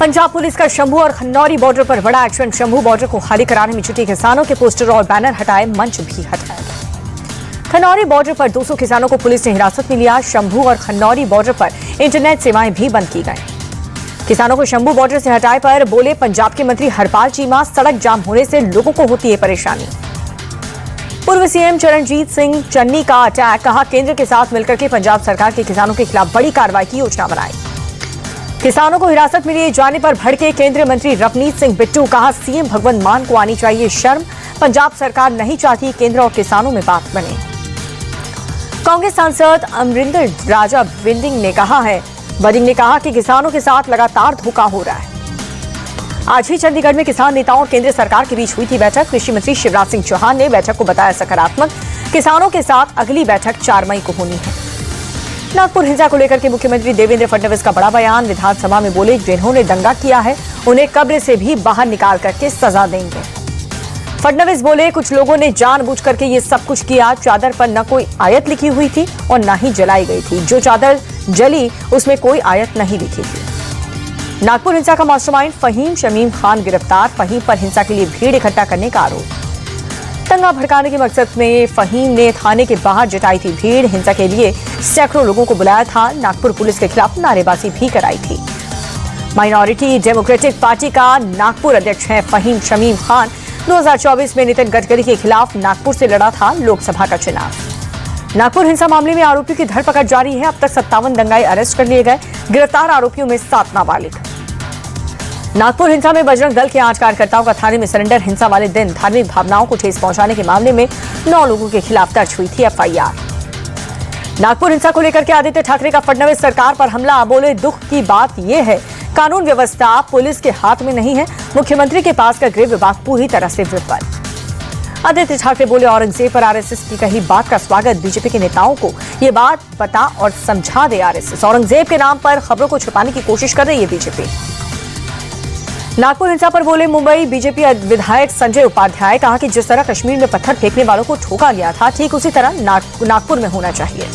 Punjab police का शंभू और Khanauri border पर बड़ा एक्शन। शंभू बॉर्डर को खाली कराने में जुटे किसानों के पोस्टर और बैनर हटाए, मंच भी हटाया गया। खन्नौरी बॉर्डर पर 200 किसानों को पुलिस ने हिरासत में लिया। शंभू और खन्नौरी बॉर्डर पर इंटरनेट सेवाएं भी बंद की गई। किसानों को शंभू बॉर्डर से हटाए पर बोले पंजाब के मंत्री हरपाल चीमा, सड़क जाम होने से लोगों को होती है परेशानी। पूर्व सीएम चरणजीत सिंह चन्नी का अटैक, कहा केंद्र के साथ मिलकर के पंजाब सरकार के किसानों के खिलाफ बड़ी कार्रवाई की योजना बनाई। किसानों को हिरासत में लिए जाने पर भड़के केंद्रीय मंत्री रवनीत सिंह बिट्टू, कहा सीएम भगवंत मान को आनी चाहिए शर्म, पंजाब सरकार नहीं चाहती केंद्र और किसानों में बात बने। कांग्रेस सांसद अमरिंदर राजा बिंडिंग ने कहा कि किसानों के साथ लगातार धोखा हो रहा है। आज ही चंडीगढ़ में किसान नेताओं और केंद्र सरकार के बीच हुई थी बैठक। कृषि मंत्री शिवराज सिंह चौहान ने बैठक को बताया सकारात्मक। किसानों के साथ अगली बैठक 4 मई को होनी है। नागपुर हिंसा को लेकर के मुख्यमंत्री देवेंद्र फडणवीस का बड़ा बयान। विधानसभा में बोले जिन्होंने दंगा किया है उन्हें कब्र से भी बाहर निकाल करके सजा देंगे। फडणवीस बोले कुछ लोगों ने जानबूझ करके ये सब कुछ किया। चादर पर न कोई आयत लिखी हुई थी और न ही जलाई गई थी। जो चादर जली उसमें कोई आयत नहीं लिखी थी। नागपुर हिंसा का मास्टरमाइंड फहीम शमीम खान गिरफ्तार। फहीम पर हिंसा के लिए भीड़ इकट्ठा करने का आरोप। दंगा भड़काने के मकसद में फहीम ने थाने के बाहर जुटाई थी भीड़। हिंसा के लिए सैकड़ों लोगों को बुलाया था। नागपुर पुलिस के खिलाफ नारेबाजी भी कराई थी। माइनॉरिटी डेमोक्रेटिक पार्टी का नागपुर अध्यक्ष है फहीम शमीम खान। 2024 में नितिन गडकरी के खिलाफ नागपुर से लड़ा था लोकसभा का चुनाव। नागपुर हिंसा मामले में आरोपियों की धरपकड़ जारी है। अब तक 57 दंगाई अरेस्ट कर लिए गए। गिरफ्तार आरोपियों में 7 नाबालिग। नागपुर हिंसा में बजरंग दल के 8 कार्यकर्ताओं का थाने में सरेंडर। हिंसा वाले दिन धार्मिक भावनाओं को ठेस पहुंचाने के मामले में 9 लोगों के खिलाफ दर्ज हुई थी एफआईआर। नागपुर हिंसा को लेकर के आदित्य ठाकरे का फडणवीस सरकार पर हमला। बोले दुख की बात यह है कानून व्यवस्था पुलिस के हाथ में नहीं है। मुख्यमंत्री के पास का गृह विभाग पूरी तरह से विफल। आदित्य ठाकरे बोले औरंगजेब पर आरएसएस की कही बात का स्वागत। बीजेपी के नेताओं को ये बात बता और समझा दे आरएसएस। औरंगजेब के नाम पर खबरों को छुपाने की कोशिश कर रही है बीजेपी। नागपुर हिंसा पर बोले मुंबई बीजेपी विधायक संजय उपाध्याय, कहा कि जिस तरह कश्मीर में पत्थर फेंकने वालों को ठोका गया था ठीक उसी तरह नागपुर में होना चाहिए।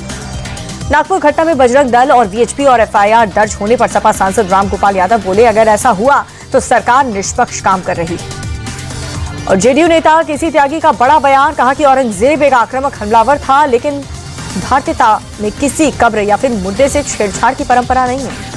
नागपुर घटना में बजरंग दल और वीएचपी और एफआईआर दर्ज होने पर सपा सांसद रामगोपाल यादव बोले अगर ऐसा हुआ तो सरकार निष्पक्ष काम कर रही है। और जेडीयू नेता केसी त्यागी का बड़ा बयान, कहा कि औरंगजेब एक आक्रामक हमलावर था लेकिन भारतीयता में किसी कब्र या फिर मुद्दे से छेड़छाड़ की परंपरा नहीं है।